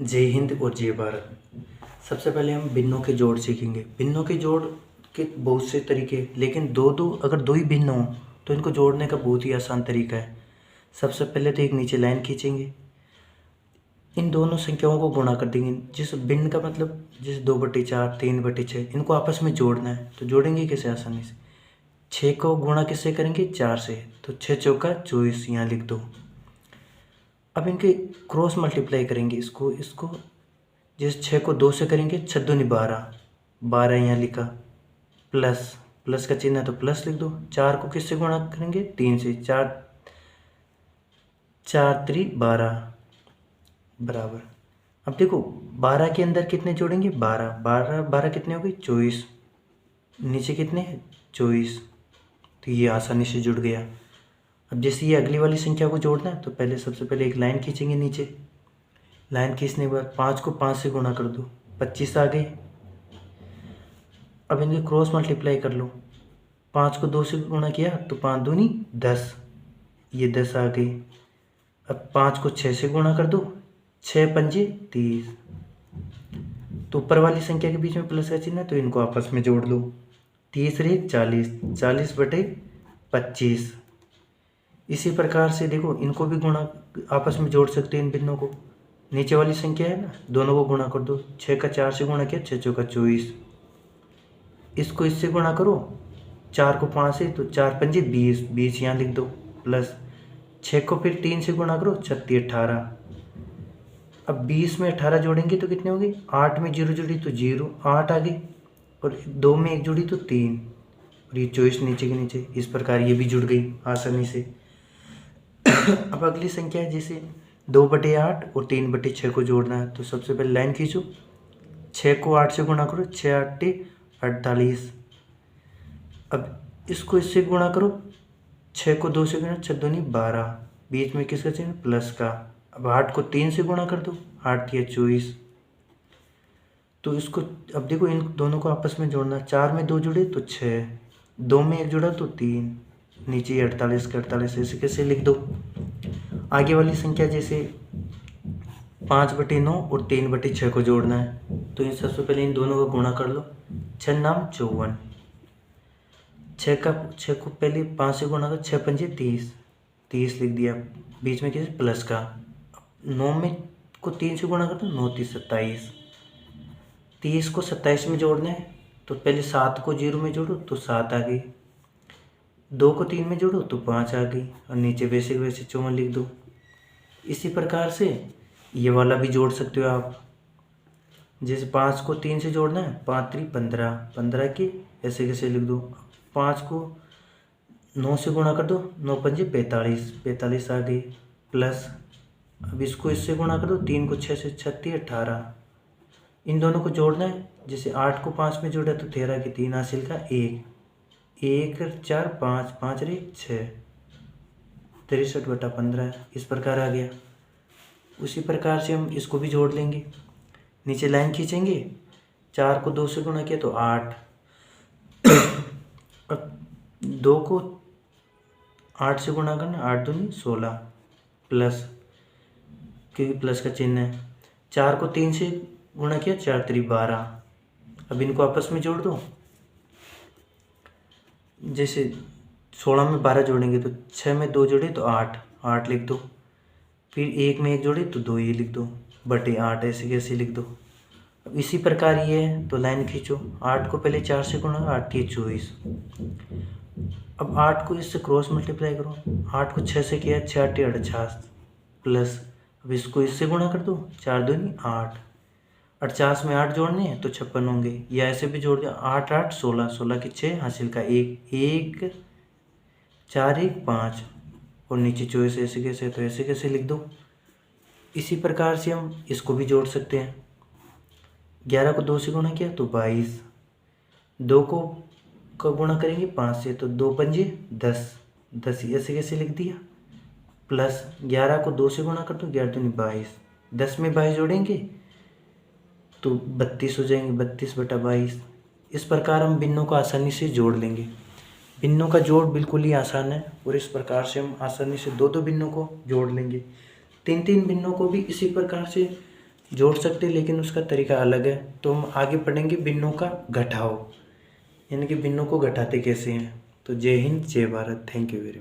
जय हिंद और जय भारत। सबसे पहले हम भिन्नों के जोड़ सीखेंगे। भिन्नों के जोड़ के बहुत से तरीके, लेकिन अगर दो ही भिन्न हों तो इनको जोड़ने का बहुत ही आसान तरीका है। सबसे पहले तो एक नीचे लाइन खींचेंगे, इन दोनों संख्याओं को गुणा कर देंगे। जिस भिन्न का मतलब जैसे 2/4, 3/6, इनको आपस में जोड़ना है। तो जोड़ेंगे कैसे? आसानी से 6 को गुणा किससे करेंगे? 4 से। तो 6 चौका 24, यहाँ लिख दो। अब इनके क्रॉस मल्टीप्लाई करेंगे, इसको जैसे 6 को 2 से करेंगे, 6 दूनी 12, 12 यहाँ लिखा, प्लस का चिन्ह है तो प्लस लिख दो। 4 को किससे गुणा करेंगे? 3 से। 4 3 12 बराबर। अब देखो 12 के अंदर कितने जोड़ेंगे? 12 कितने हो गए? 24। नीचे कितने? 24। तो ये आसानी से जुड़ गया। अब जैसे ये अगली वाली संख्या को जोड़ना है तो सबसे पहले एक लाइन खींचेंगे नीचे। लाइन खींचने के बाद 5 को 5 से गुणा कर दो, 25 आ गए। अब इनके क्रॉस मल्टीप्लाई कर लो। 5 को 2 से गुणा किया तो 5 दूनी 10, ये 10 आ गए। अब 5 को 6 से गुणा कर दो, 6 पंजे 30। तो ऊपर वाली संख्या के बीच में प्लस का चिन्ह है तो इनको आपस में जोड़ लो। 30 रे 40, 40/25। इसी प्रकार से देखो इनको भी गुणा आपस में जोड़ सकते हैं इन भिन्नों को। नीचे वाली संख्या है ना, दोनों को गुणा कर दो। 6 का 4 से गुणा किया, 6 चौका 24। इसको इससे गुणा करो, 4 को 5 से तो 4 पंजे 20, 20 यहाँ लिख दो। प्लस 6 को फिर 3 से गुणा करो, 36 18। अब 20 में 18 जोड़ेंगे तो कितने होंगे? 8 में 0 जुड़ी तो 0, 8 आ गई। और 2 में 1 जुड़ी तो 3, और ये 24 नीचे के नीचे। इस प्रकार ये भी जुड़ गई आसानी से। अब अगली संख्या है जैसे 2/8 और 3/6 को जोड़ना है। तो सबसे पहले लाइन खींचो, 6 को 8 से गुणा करो, 6 8 48। अब इसको इससे गुणा करो, 6 को 2 से गुणा, 6 दूनी 12, बीच में किसका चिन्ह? प्लस का। अब 8 को 3 से गुणा कर दो, 8 या 24। तो इसको अब देखो इन दोनों को आपस में जोड़ना। 4 में 2 जुड़े तो 6, 2 में 1 जुड़ा तो 3, नीचे 48 के 48 ऐसे कैसे लिख दो। आगे वाली संख्या जैसे 5/9 और 3/6 को जोड़ना है। तो इन सबसे पहले इन दोनों को गुणा कर लो। 6 नाम 54, 6 को पहले 5 से गुणा कर, 6 पंजे 30, 30 लिख दिया, बीच में किसी प्लस का। 9 में को 3 से गुणा कर दो, 9 3 27। 30 को 27 में जोड़ना है तो पहले 7 को 0 में जोड़ो तो 7 आ गई, 2 को 3 में जोड़ो तो 5 आ गई, और नीचे वैसे 54 लिख दो। इसी प्रकार से ये वाला भी जोड़ सकते हो आप। जैसे 5 को 3 से जोड़ना है, 5 3 15, 15 की ऐसे कैसे लिख दो। 5 को 9 से गुणा कर दो, 9 पंजे 45, 45 आ गई। प्लस अब इसको इससे गुणा कर दो, 3 को 6 से 36 18। इन दोनों को जोड़ना है। जैसे 8 को 5 में जोड़ा तो 13 की 3 हासिल का 1, 1 4 5, 5 रे 6, 63/15 इस प्रकार आ गया। उसी प्रकार से हम इसको भी जोड़ लेंगे। नीचे लाइन खींचेंगे, 4 को 2 से गुणा किया तो 8। अब 2 को 8 से गुणा करना, 8 दूनी 16, प्लस क्योंकि प्लस का चिन्ह है। 4 को 3 से गुणा किया, 4 3 12। अब इनको आपस में जोड़ दो। जैसे 16 में 12 जोड़ेंगे तो 6 में 2 जोड़े तो 8, 8 लिख दो। फिर 1 में 1 जोड़े तो 2 ये लिख दो, बटे 8 ऐसे कैसे लिख दो। अब इसी प्रकार ये है तो लाइन खींचो। 8 को पहले 4 से गुणा, 8 3 24। अब 8 को इससे क्रॉस मल्टीप्लाई करो। 8 को 6 से किया, 6 8 48, प्लस अब इसको इससे गुणा कर दो, 4 दूनी 8, 48 में 8 जोड़ने हैं तो 56 होंगे, या ऐसे भी जोड़ दिया। 8 8 16, 16 की 6 हासिल का 1, 1 4 1 5, और नीचे 24 ऐसे कैसे, तो ऐसे कैसे लिख दो। इसी प्रकार से हम इसको भी जोड़ सकते हैं। 11 को 2 से गुणा किया तो 22, 2 को गुणा करेंगे 5 से तो 2 पंजे 10, 10 ऐसे कैसे लिख दिया। प्लस 11 को 2 से गुणा कर दो, 11 दूनी 22, 10 में 22 जोड़ेंगे तो 32 हो जाएंगे, 32/22। इस प्रकार हम भिन्नों को आसानी से जोड़ लेंगे। भिन्नों का जोड़ बिल्कुल ही आसान है, और इस प्रकार से हम आसानी से 2 भिन्नों को जोड़ लेंगे। 3 भिन्नों को भी इसी प्रकार से जोड़ सकते हैं, लेकिन उसका तरीका अलग है। तो हम आगे पढ़ेंगे भिन्नों का घटाव, यानी कि भिन्नों को घटाते कैसे हैं। तो जय हिंद, जय Bharat, thank you very much.